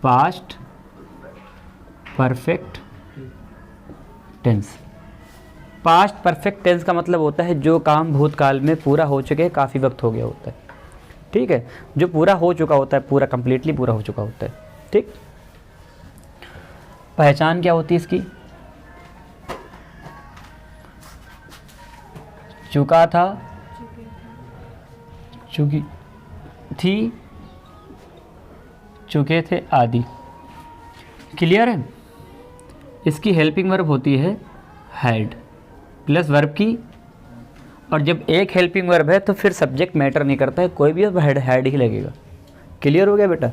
Past perfect tense. Past perfect tense का मतलब होता है जो काम भूतकाल में पूरा हो चुके, काफ़ी वक्त हो गया होता है, ठीक है, जो पूरा हो चुका होता है, पूरा कंप्लीटली पूरा हो चुका होता है, ठीक। पहचान क्या होती है इसकी? चुका था, चुकी थी, चुके थे आदि। क्लियर है? इसकी हेल्पिंग वर्ब होती है हैड प्लस वर्ब की, और जब एक हेल्पिंग वर्ब है तो फिर सब्जेक्ट मैटर नहीं करता है, कोई भी अब हैड ही लगेगा। क्लियर हो गया बेटा?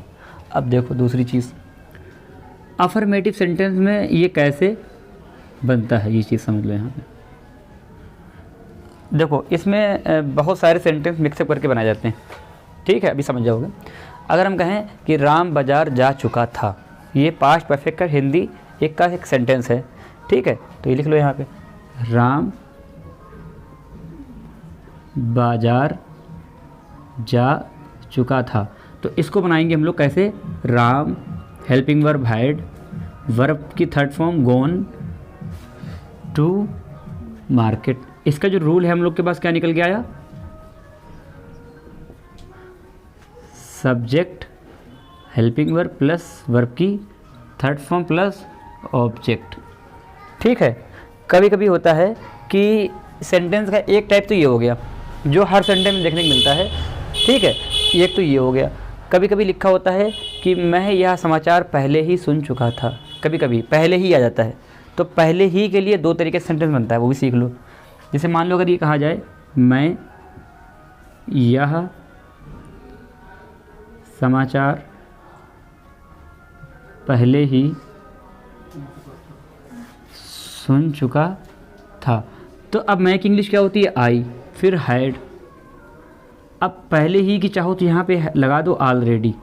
अब देखो दूसरी चीज़, अफर्मेटिव सेंटेंस में ये कैसे बनता है, ये चीज़ समझ लो यहाँ पे। देखो इसमें बहुत सारे सेंटेंस मिक्सअप करके बनाए जाते हैं, ठीक है, अभी समझ जाओगे। अगर हम कहें कि राम बाजार जा चुका था, ये पास्ट परफेक्ट का हिंदी एक सेंटेंस है, ठीक है, तो ये लिख लो यहाँ पे, राम बाजार जा चुका था। तो इसको बनाएंगे हम लोग कैसे? Ram helping verb had, verb की third form gone to market. इसका जो रूल है हम लोग के पास क्या निकल के आया? Subject helping verb plus verb की थर्ड फॉर्म प्लस ऑब्जेक्ट, ठीक है। कभी कभी होता है कि सेंटेंस का एक टाइप तो ये हो गया जो हर सेंटेंस में देखने को मिलता है, ठीक है, एक तो ये हो गया। कभी कभी लिखा होता है कि मैं यह समाचार पहले ही सुन चुका था, कभी कभी पहले ही आ जाता है। तो पहले ही के लिए दो तरीके से सेंटेंस बनता है, वो भी सीख लो। जैसे मान लो अगर ये कहा जाए मैं यह समाचार पहले ही सुन चुका था, तो अब मैं की इंग्लिश क्या होती है? आई, फिर हैड। अब पहले ही की चाहो तो यहाँ पे लगा दो ऑलरेडी,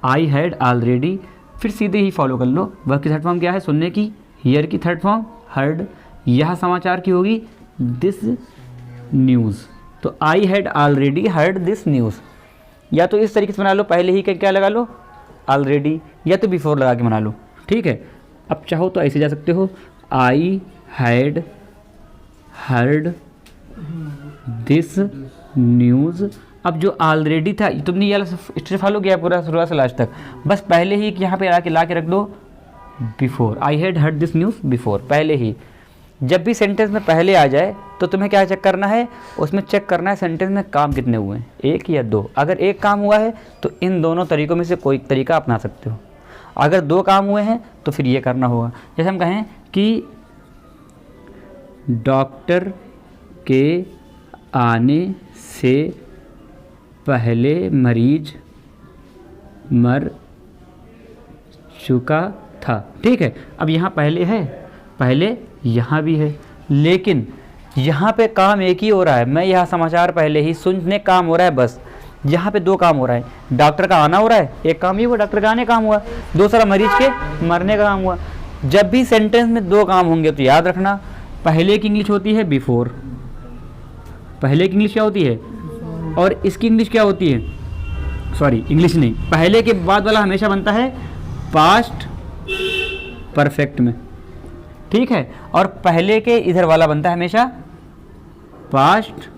आई हैड ऑलरेडी, फिर सीधे ही फॉलो कर लो। वर्ब की थर्ड फॉर्म क्या है? सुनने की, हियर की थर्ड फॉर्म हर्ड, यह समाचार की होगी दिस न्यूज़। तो आई had already heard this news. या तो इस तरीके से बना लो, पहले ही का क्या लगा लो? ऑलरेडी, या तो बिफोर लगा के बना लो, ठीक है। अब चाहो तो ऐसे जा सकते हो, आई हैड हर्ड दिस न्यूज़। अब जो ऑलरेडी था तुमने ये स्टेप फॉलो किया पूरा शुरुआत से लास्ट तक, बस पहले ही यहाँ पे आके ला के रख दो before, I had heard this news before, पहले ही। जब भी सेंटेंस में पहले आ जाए तो तुम्हें क्या चेक करना है? उसमें चेक करना है सेंटेंस में काम कितने हुए हैं, एक या दो। अगर एक काम हुआ है तो इन दोनों तरीकों में से कोई तरीका अपना सकते हो। अगर दो काम हुए हैं तो फिर ये करना होगा। जैसे हम कहें कि डॉक्टर के आने से पहले मरीज मर चुका था, ठीक है। अब यहाँ पहले है, पहले यहाँ भी है, लेकिन यहाँ पे काम एक ही हो रहा है। मैं यह समाचार पहले ही सुनने काम हो रहा है, बस यहाँ पे दो काम हो रहा है। डॉक्टर का आना हो रहा है, एक काम ही हुआ, डॉक्टर का आने काम हुआ, दूसरा मरीज के मरने का काम हुआ। जब भी सेंटेंस में दो काम होंगे तो याद रखना पहले की इंग्लिश होती है बिफोर, पहले की इंग्लिश क्या होती है, और इसकी इंग्लिश क्या होती है? सॉरी, इंग्लिश नहीं, पहले के बाद वाला हमेशा बनता है पास्ट परफेक्ट में, ठीक है, और पहले के इधर वाला बनता है हमेशा पास्ट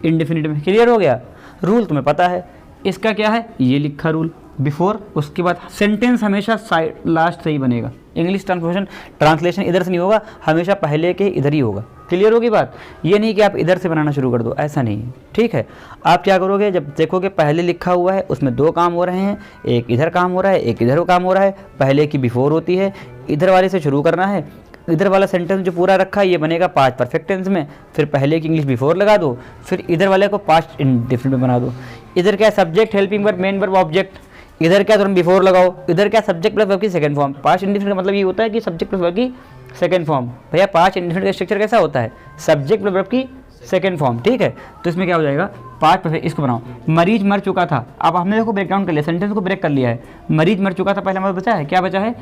इंडेफिनिट में। क्लियर हो गया? रूल तुम्हें पता है इसका क्या है, ये लिखा रूल बिफोर, उसके बाद सेंटेंस हमेशा साइड लास्ट से ही बनेगा। इंग्लिश ट्रांसलेशन इधर से नहीं होगा, हमेशा पहले के इधर ही होगा। क्लियर होगी बात? ये नहीं कि आप इधर से बनाना शुरू कर दो, ऐसा नहीं है, ठीक है। आप क्या करोगे, जब देखोगे पहले लिखा हुआ है उसमें दो काम हो रहे हैं, एक इधर काम हो रहा है, एक इधर काम हो रहा है, पहले की बिफोर होती है, इधर वाले से शुरू करना है। इधर वाला सेंटेंस जो पूरा रखा है ये बनेगा पास्ट परफेक्ट टेंस में, फिर पहले की इंग्लिश बिफोर लगा दो, फिर इधर वाले को पास्ट इंडेफिनिट में बना दो। इधर क्या subject helping verb main verb object, इधर क्या तुम बिफोर लगाओ, इधर क्या सब्जेक्ट प्लस वर्ब की सेकंड फॉर्म। पास्ट इंडेफिनिट का मतलब ये होता है कि सब्जेक्ट प्लस वर्ब की सेकंड फॉर्म। भैया पास्ट इंडेफिनिट का स्ट्रक्चर कैसा होता है? सब्जेक्ट प्लस वर्ब की सेकंड फॉर्म, ठीक है। तो इसमें क्या हो जाएगा, पास्ट परफेक्ट। इसको बनाओ, मरीज मर चुका था। अब हमने देखो ब्रेक डाउन कर लिया, सेंटेंस को ब्रेक कर लिया है। मरीज मर चुका था, पहले हमारा बचा है, क्या बचा है?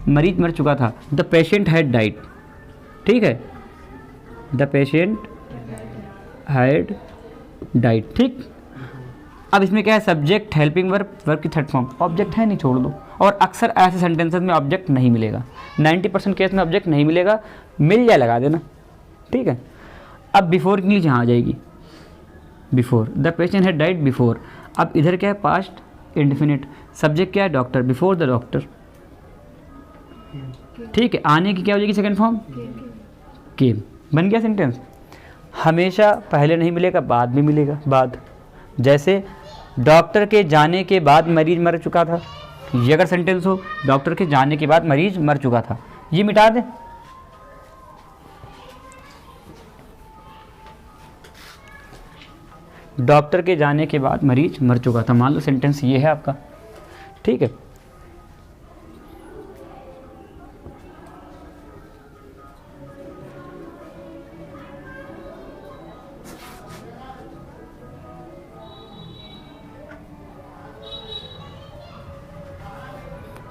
मरीज मर चुका था, द पेशेंट हैड डाइड, ठीक है, द पेशेंट हैड डाइड, ठीक। अब इसमें क्या है, सब्जेक्ट हेल्पिंग वर्ब, वर्ब की थर्ड फॉर्म, ऑब्जेक्ट है नहीं, छोड़ दो। और अक्सर ऐसे सेंटेंसेस में ऑब्जेक्ट नहीं मिलेगा, 90% केस में ऑब्जेक्ट नहीं मिलेगा, मिल जाए लगा देना, ठीक है। अब बिफोर के लिए जहाँ आ जाएगी, before the patient had died before. अब इधर क्या है, पास्ट इंडेफिनिट, सब्जेक्ट क्या है, डॉक्टर, बिफोर द डॉक्टर, ठीक है। आने की क्या हो जाएगी सेकंड फॉर्म, केम, बन गया सेंटेंस। हमेशा पहले नहीं मिलेगा, बाद में मिलेगा, बाद। जैसे डॉक्टर के जाने के बाद मरीज मर चुका था, ये अगर सेंटेंस हो, डॉक्टर के जाने के बाद मरीज मर चुका था, ये मिटा दें। डॉक्टर के जाने के बाद मरीज मर चुका था, मान लो सेंटेंस ये है आपका, ठीक है।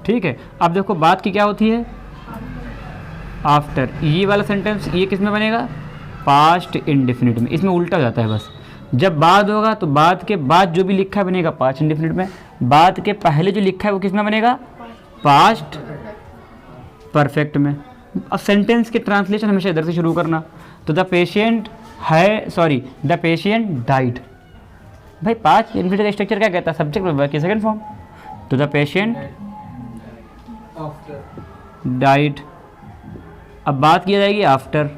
ठीक है, अब देखो बात की क्या होती है, आफ्टर। ये वाला सेंटेंस ये किस में बनेगा, पास्ट इंडेफिनिट में। इसमें उल्टा हो जाता है बस, जब बाद होगा तो बाद के बाद जो भी लिखा है बनेगा पास्ट इंडेफिनिट में, बाद के पहले जो लिखा है वो किस में बनेगा, पास्ट परफेक्ट में। अब सेंटेंस के ट्रांसलेशन हमेशा इधर से शुरू करना, तो द पेशेंट है, सॉरी द पेशेंट डाइड। भाई पास्ट इंडेफिनिट का स्ट्रक्चर क्या कहता है, सब्जेक्ट वर्ब की सेकंड फॉर्म, तो द पेशेंट डाइड। अब बात की जाएगी आफ्टर,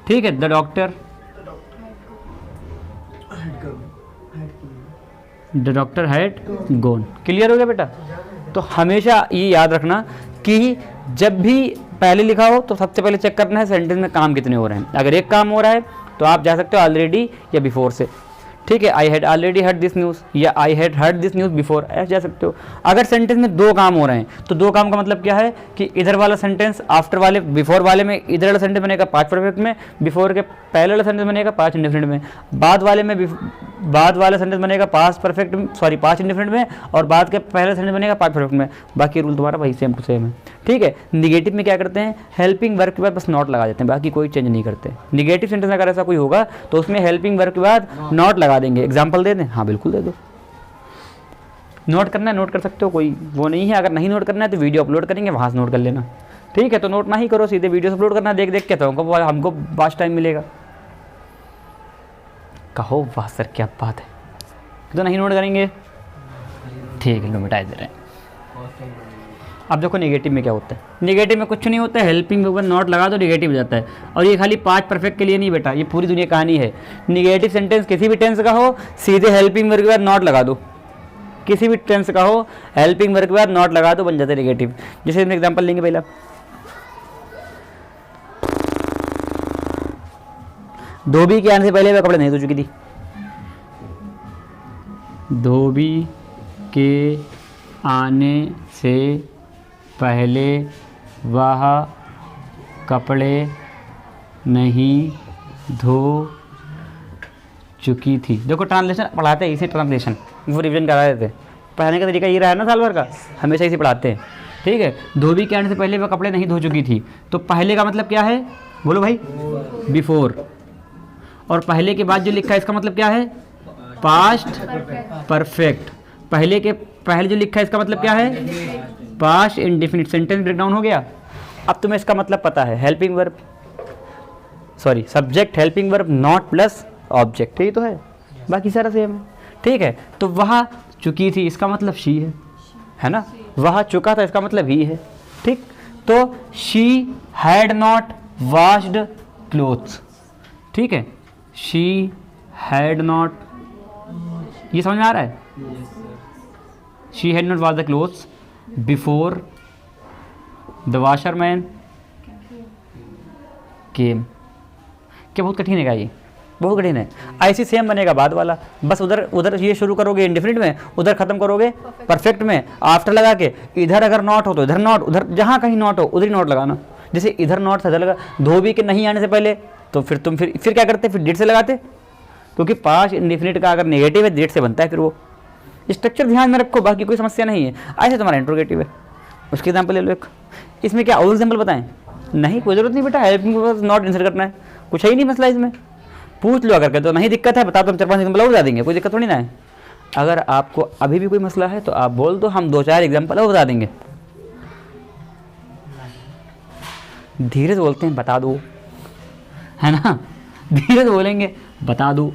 ठीक है। The doctor, the doctor had gone. Clear हो गया बेटा। तो हमेशा ये याद रखना कि जब भी पहले लिखा हो तो सबसे पहले चेक करना है सेंटेंस में काम कितने हो रहे हैं। अगर एक काम हो रहा है तो आप जा सकते हो ऑलरेडी या बिफोर से, ठीक है। I had already heard this news या I had heard this news before, ऐसे जा सकते हो। अगर सेंटेंस में दो काम हो रहे हैं तो दो काम का मतलब क्या है कि इधर वाला सेंटेंस आफ्टर वाले, बिफोर वाले में इधर वाला सेंटेंस बनेगा पास्ट परफेक्ट में, बिफोर के पहले वाला सेंटेंस बनेगा पास्ट इंडेफिनिट में, बाद वाले में बाद वाला सेंटेंस बनेगा past perfect, sorry past indefinite में, और बाद के पहले सेंटेंस बनेगा पास्ट परफेक्ट में। बाकी रूल तुम्हारा वही सेम टू सेम है, ठीक है। निगेटिव में क्या करते हैं, हेल्पिंग वर्ब के बाद बस नॉट लगा देते हैं, बाकी कोई चेंज नहीं करते। निगेटिव सेंटेंस अगर ऐसा कोई होगा तो उसमें हेल्पिंग वर्ब के बाद नॉट लगा देंगे। एग्जाम्पल दे दें, हाँ बिल्कुल दे दो। नोट करना है नोट कर सकते हो, कोई वो नहीं है। अगर नहीं नोट करना है तो वीडियो अपलोड करेंगे, वहाँ से नोट कर लेना, ठीक है। तो नोट ना ही करो, सीधे वीडियो अपलोड करना, देख देख के, तो हमको बास्ट टाइम मिलेगा। कहो वाह सर क्या बात है, तो नहीं नोट करेंगे, ठीक है, लो मिटा दे रहे हैं। अब देखो नेगेटिव में क्या होता है, नेगेटिव में कुछ नहीं होता है, हेल्पिंग वर्ब नॉट लगा दो नेगेटिव हो जाता है। और ये खाली पास्ट परफेक्ट के लिए नहीं बेटा, ये पूरी दुनिया कहानी है। नेगेटिव सेंटेंस किसी भी टेंस का हो, सीधे हेल्पिंग वर्ब के बाद नॉट लगा दो, किसी भी टेंस का हो हेल्पिंग वर्ब के बाद नॉट लगा दो, बन जाता है नेगेटिव। जैसे हम एग्जांपल लेंगे पहला, धोबी के आने से पहले वह कपड़े नहीं धो चुकी थी। धोबी के आने से पहले वह कपड़े नहीं धो चुकी थी। देखो ट्रांसलेशन पढ़ाते हैं इसे, ट्रांसलेशन वो रिवीजन करा देते हैं। पढ़ाने का तरीका ये रहा है ना साल भर का, हमेशा इसे पढ़ाते हैं, ठीक है। धोबी के आने से पहले वह कपड़े नहीं धो चुकी थी, तो पहले का मतलब क्या है, बोलो भाई, बिफोर। और पहले के बाद जो लिखा है इसका मतलब क्या है, पास्ट परफेक्ट। पहले के पहले जो लिखा है इसका मतलब क्या है, पास्ट इंडेफिनिट। सेंटेंस ब्रेकडाउन हो गया। अब तुम्हें इसका मतलब पता है, helping verb, sorry subject helping verb not plus object, यही तो है, बाकी सारा सेम है, ठीक है। तो वह चुकी थी, इसका मतलब शी है ना, वह चुका था इसका मतलब ही है, ठीक। तो she had not washed clothes, ठीक है, शी हैड नॉट, ये समझ में आ रहा है, she had not wash the clothes before the washerman came. क्या बहुत कठिन है क्या, ये बहुत कठिन है। ऐसी सेम बनेगा बाद वाला, बस उधर ये शुरू करोगे इंडेफिनिट में, उधर खत्म करोगे परफेक्ट में, आफ्टर लगा के। इधर अगर नॉट हो तो इधर नॉट, उधर जहाँ कहीं नॉट हो उधर ही नॉट लगाना। जैसे इधर नॉट था, इधर लगा। धोबी के नहीं आने से पहले, तो फिर तुम फिर क्या करते, फिर डेट से लगाते, क्योंकि पास्ट इंडेफिनिट का अगर नेगेटिव है डेट से बनता है फिर वो। स्ट्रक्चर ध्यान में रखो, बाकी कोई समस्या नहीं है। ऐसे तुम्हारा इंट्रोगेटिव है, उसके एग्जाम्पल ले लो एक। इसमें क्या और एग्जाम्पल बताएं, नहीं कोई जरूरत नहीं बेटा, हेल्पिंग नॉट इंसर्ट करना है, कुछ है ही नहीं मसला इसमें। पूछ लो अगर कहते तो नहीं दिक्कत है बता, तो हम 4-5 एग्जाम्पल और बता देंगे, कोई दिक्कत थोड़ी ना है। अगर आपको अभी भी कोई मसला है तो आप बोल दो, हम 2-4 एग्जाम्पल और बता देंगे। धीरे से बोलते हैं बता दो, है ना, धीरे से बोलेंगे बता दो,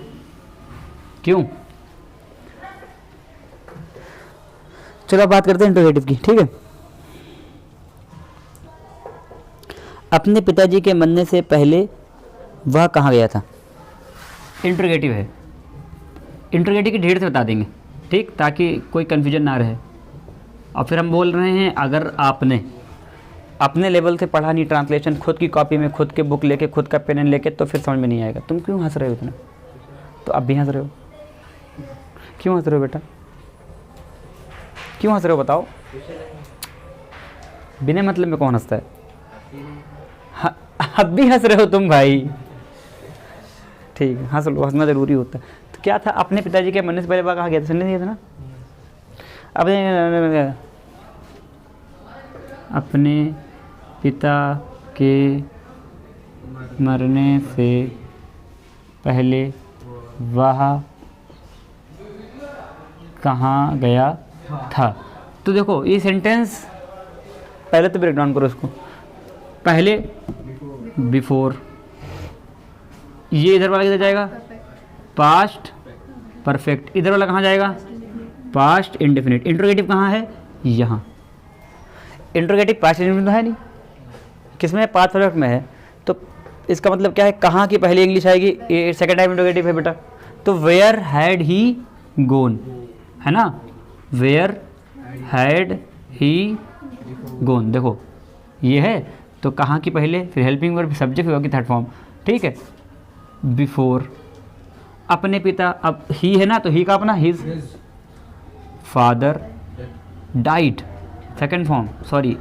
क्यों। चलो अब बात करते हैं इंट्रोगेटिव की, ठीक है। अपने पिताजी के मरने से पहले वह कहाँ गया था। इंट्रोगेटिव है, इंट्रोगेटिव की ढेर से बता देंगे, ठीक, ताकि कोई कन्फ्यूजन ना रहे। और फिर हम बोल रहे हैं अगर आपने अपने लेवल से पढ़ा नहीं ट्रांसलेशन, खुद की कॉपी में खुद के बुक लेके खुद का पेन लेके, तो फिर समझ में नहीं आएगा। तुम क्यों हंस रहे हो इतना, तो अब भी हंस रहे हो, क्यों हंस रहे हो बेटा, क्यों हंस रहे हो बताओ। बिना मतलब में कौन हंसता है, अब भी हंस रहे हो तुम भाई, ठीक है, हंस लो, हंसना ज़रूरी होता है। तो क्या था, अपने पिताजी के मरने से पहले वह कहाँ गया था, सुनने दिया था ना। अपने पिता के मरने से पहले वह कहाँ गया था। तो देखो ये सेंटेंस, पहले तो ब्रेक डाउन करो इसको। पहले बिफोर, ये इधर वाला किधर जाएगा, पास्ट परफेक्ट, इधर वाला कहाँ जाएगा, पास्ट इंडेफिनिट। इंट्रोगेटिव कहाँ है, यहाँ। इंट्रोगेटिव पास्ट इंडेफिनिट तो है नहीं, किसमें, पास्ट परफेक्ट में है। तो इसका मतलब क्या है, कहाँ की पहली इंग्लिश आएगी, ये सेकेंड टाइम इंट्रोगेटिव है बेटा। तो वेयर हैड ही गोन, है ना, वेयर हैड ही गोन, देखो ये है। तो कहाँ की पहले, फिर हेल्पिंग वर्ब, सब्जेक्ट होगी थर्ड फॉर्म, ठीक है। बिफोर, अपने पिता, अब ही है ना, तो ही का अपना his father died, second form, sorry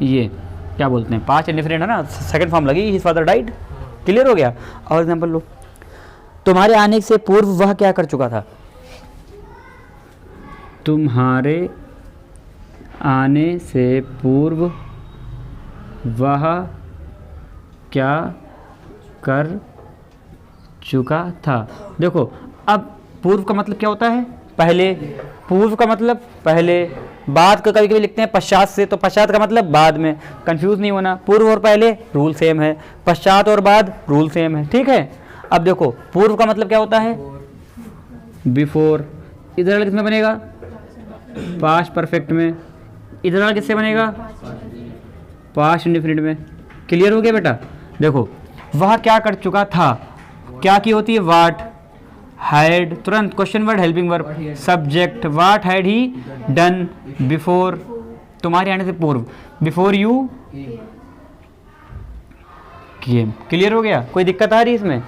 ये क्या बोलते हैं, पास्ट इंडेफिनिट है ना, सेकंड फॉर्म लगी, हिज फादर डाइड, क्लियर हो गया। और एग्जांपल लो, तुम्हारे आने से पूर्व वह क्या कर चुका था। तुम्हारे आने से पूर्व वह क्या कर चुका था। देखो अब पूर्व का मतलब क्या होता है, पहले, पूर्व का मतलब पहले, बाद का कभी कभी लिखते हैं पश्चात से, तो पश्चात का मतलब बाद में, कंफ्यूज नहीं होना। पूर्व और पहले रूल सेम है, पश्चात और बाद रूल सेम है, ठीक है। अब देखो पूर्व का मतलब क्या होता है, बिफोर, इधर वाला किसमें बनेगा, पास्ट परफेक्ट में, इधर वाला किससे बनेगा, पास्ट इंडेफिनिट में। क्लियर हो गया बेटा। देखो वह क्या कर चुका था, क्या की होती है, वाट, हैड, तुरंत question word helping verb, subject, what had he done before, तुम्हारे आने से पूर्व, बिफोर यू केम। क्लियर हो गया, कोई दिक्कत आ रही है इसमें।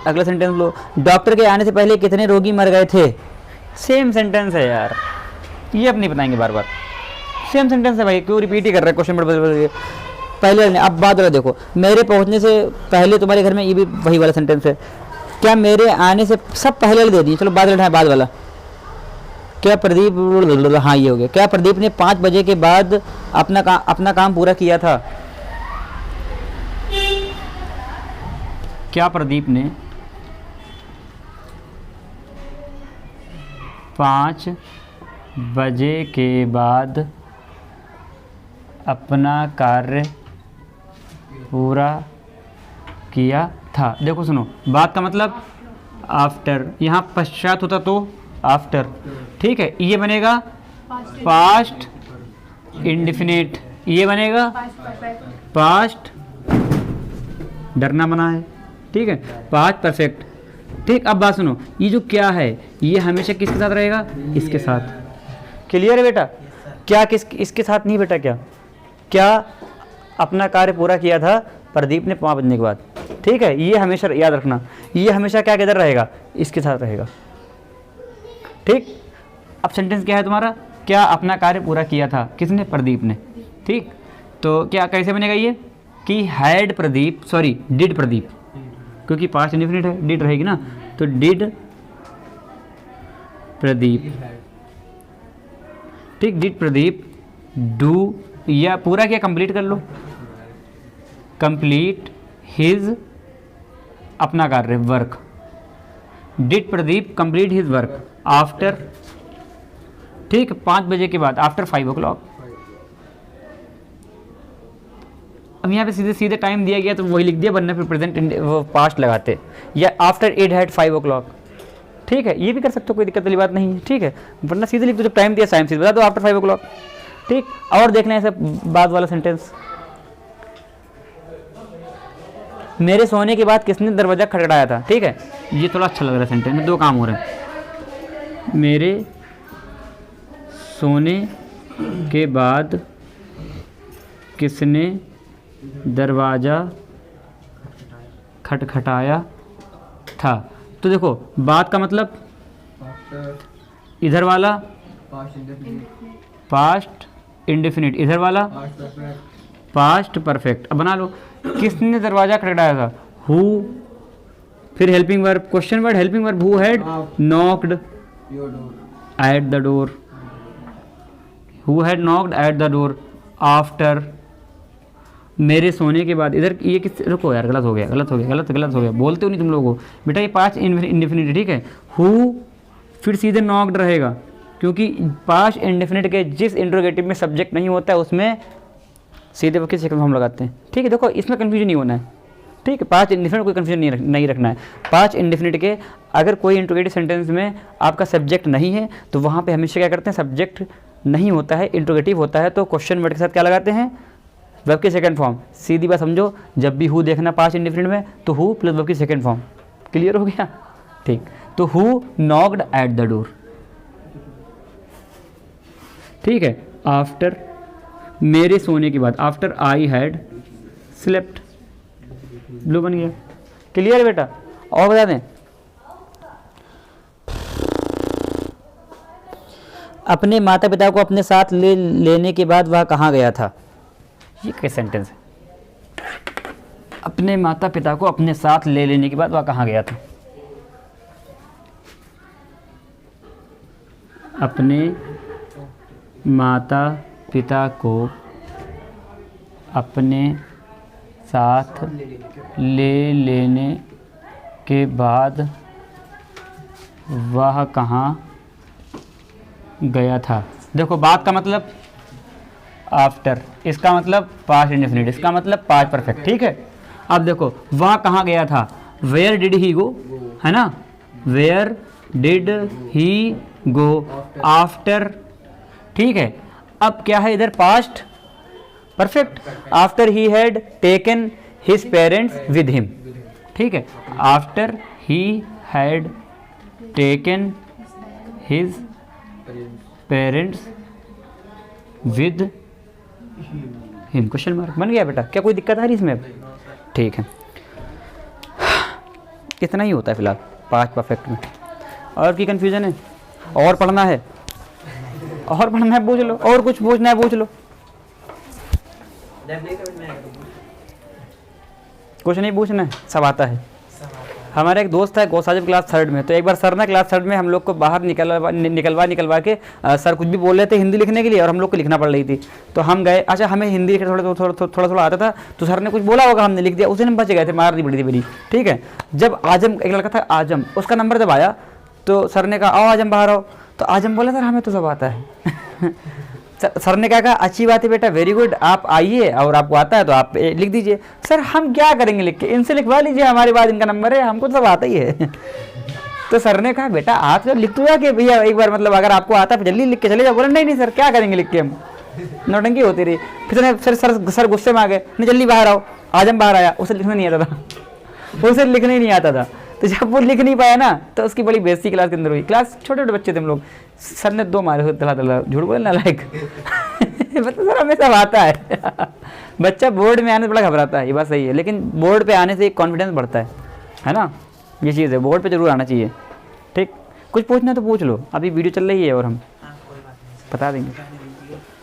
अगला सेंटेंस लो, डॉक्टर के आने से पहले कितने रोगी मर गए थे। सेम सेंटेंस है यार, ये अब नहीं बताएंगे बार बार, सेम सेंटेंस है भाई, क्यों रिपीट ही कर रहे हैं क्वेश्चन बदल पहले। अब बात वाला देखो, मेरे पहुंचने से पहले तुम्हारे घर में, ये भी वही वाला सेंटेंस है। क्या मेरे आने से, सब पहले वाले दे दिए, चलो बाद वाला है, बाद वाला। क्या प्रदीप, हाँ ये हो गया, क्या प्रदीप ने 5 बजे के बाद अपना काम पूरा किया था। क्या प्रदीप ने 5 बजे के बाद अपना कार्य पूरा किया था। देखो सुनो, बात का मतलब आफ्टर, यहाँ पश्चात होता तो आफ्टर, ठीक है। ये बनेगा पास्ट इंडेफिनिट, ये बनेगा पास्ट, डरना मना है, ठीक है, पास्ट परफेक्ट, ठीक। अब बात सुनो, ये जो क्या है, ये हमेशा किसके साथ रहेगा, इसके साथ। क्लियर है बेटा। क्या इसके साथ नहीं बेटा, क्या अपना कार्य पूरा किया था प्रदीप ने 5 बजने के बाद, ठीक है। ये हमेशा याद रखना, ये हमेशा क्या किधर रहेगा, इसके साथ रहेगा, ठीक। अब सेंटेंस क्या है तुम्हारा, क्या अपना कार्य पूरा किया था, किसने, प्रदीप ने, ठीक। तो क्या कैसे बनेगा ये, कि had Pradeep, sorry did Pradeep, क्योंकि पास्ट इंडेफिनिट है, डिड रहेगी ना, तो डिड प्रदीप, ठीक, डिड प्रदीप डू, या पूरा क्या कंप्लीट कर लो, कंप्लीट हिज, अपना कार्य work, did Pradeep complete his work after ठीक, 5 बजे के बाद, आफ्टर 5 o'clock। अब यहाँ पे सीधे सीधे टाइम दिया गया तो वही लिख दिया, वरना फिर प्रेजेंट वो पास्ट लगाते, या आफ्टर इट हैड 5 o'clock। ठीक है, ये भी कर सकते हो, कोई दिक्कत वाली बात नहीं है। ठीक है, वरना सीधे लिख दो, जब टाइम दिया साइम सीधे बता दो आफ्टर 5 o'clock। ठीक, और देख लें ऐसे बाद वाला सेंटेंस, मेरे सोने के बाद किसने दरवाज़ा खटखटाया था। ठीक है, ये थोड़ा अच्छा लग रहा है सेंटेंस में, 2 काम हो रहे हैं। मेरे सोने के बाद किसने दरवाज़ा खटखटाया था। तो देखो बात का मतलब इधर वाला पास्ट इंडेफिनिट, इधर वाला पास्ट परफेक्ट। अब बना लो, किसने दरवाज़ा खटखटाया था, हु, फिर helping verb, question word helping verb, who had knocked at the door, who had knocked at the door after, मेरे सोने के बाद। इधर ये किस, रुको यार गलत हो गया, गलत हो गया, बोलते हो नहीं तुम लोगों को बेटा, ये 5 इंडेफिनिट। ठीक है, हु फिर सीधे नॉक्ड रहेगा, क्योंकि 5 इंडेफिनिट के जिस इंट्रोगेटिव में सब्जेक्ट नहीं होता है उसमें सीधे वक्त सेकंड फॉर्म लगाते हैं। ठीक है, देखो इसमें कन्फ्यूजन नहीं होना है। ठीक है, 5 इंडेफिनिट कोई कन्फ्यूजन नहीं रखना है। 5 इंडेफिनिट के अगर कोई इंट्रोगेटिव सेंटेंस में आपका सब्जेक्ट नहीं है तो वहाँ पे हमेशा क्या करते हैं, सब्जेक्ट नहीं होता है, इंट्रोगेटिव होता है, तो क्वेश्चन वर्ड के साथ क्या लगाते हैं, वर्ब की सेकंड फॉर्म। सीधी बात समझो, जब भी हु देखना 5 इंडेफिनिट में तो हु प्लस वर्ब की सेकंड फॉर्म। क्लियर हो गया। ठीक, तो who knocked at the door. ठीक है, आफ्टर मेरे सोने के बाद, after I had slept, blue बन गया। क्लियर बेटा। और बता दें, अपने माता पिता को अपने साथ लेने के बाद वह कहाँ गया था। ये क्या सेंटेंस है, अपने माता पिता को अपने साथ ले लेने के बाद वह कहाँ गया था। अपने माता पिता को अपने साथ ले लेने के बाद वह कहाँ गया था। देखो बात का मतलब आफ्टर, इसका मतलब 5 इंडेफिनिट, इसका मतलब 5 परफेक्ट। ठीक है, अब देखो वह कहाँ गया था, वेयर डिड ही गो, है ना, where did he go after. ठीक है, अब क्या है इधर, past perfect, after he had taken his parents with him. ठीक है, after he had taken his parents with him, question mark बन गया बेटा। क्या कोई दिक्कत आ रही इसमें अब। ठीक है, इतना ही होता है फिलहाल 5 परफेक्ट में। और की कन्फ्यूजन है, और पढ़ना है, और पढ़ना है पूछ लो, और कुछ पूछना है पूछ लो। कुछ नहीं पूछना है, सब आता है। हमारा एक दोस्त है गोसाजिब क्लास 3rd में, तो एक बार सर ने क्लास 3rd में हम लोग को बाहर निकलवा के सर कुछ भी बोल रहे थे हिंदी लिखने के लिए, और हम लोग को लिखना पड़ रही थी। तो हम गए, अच्छा हमें हिंदी लिखना थोड़ा आता था, तो सर ने कुछ बोला होगा, हमने लिख दिया, उसे हम बच गए थे, मार दी पड़ी थी मेरी। ठीक है, जब आजम, एक लड़का था आजम, उसका नंबर जब आया तो सर ने कहा आओ आजम बाहर आओ, तो आजम बोला सर हमें तो सब आता है। सर ने क्या कहा, अच्छी बात है बेटा, वेरी गुड, आप आइए और आपको आता है तो आप लिख दीजिए। सर हम क्या करेंगे लिख के, इनसे लिखवा लीजिए, हमारे बाद इनका नंबर है, हमको तो सब आता ही है। तो सर ने कहा बेटा आप तो लिख दो जाके भैया एक बार, मतलब अगर आपको आता है जल्दी लिख के चले जाओ। बोला नहीं सर क्या करेंगे लिख के, हम नौटंकी होती रही। फिर सर गुस्से में आ गए, नहीं जल्दी बाहर आओ। आजम बाहर आया, उसे लिखना नहीं आता था, उसे लिखना ही नहीं आता था। तो जब वो लिख नहीं पाया ना तो उसकी बड़ी बेइज्जती क्लास के अंदर हुई। क्लास छोटे छोटे बच्चे थे हम लोग, सर ने 2 मारे, तला झूठ बोले ना लायक। मतलब सर हमें सब आता है। बच्चा बोर्ड में आने से बड़ा घबराता है, ये बात सही है, लेकिन बोर्ड पे आने से एक कॉन्फिडेंस बढ़ता है ना, ये चीज़ है, बोर्ड पे जरूर आना चाहिए। ठीक, कुछ पूछना तो पूछ लो, अभी वीडियो चल रही है और हम बता देंगे।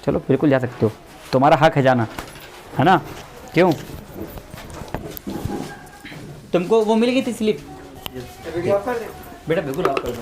चलो बिल्कुल जा सकते हो, तुम्हारा हक है जाना, है ना। क्यों, तुमको वो मिल गई थी स्लिप बेटा, बिल्कुल आप कर दो।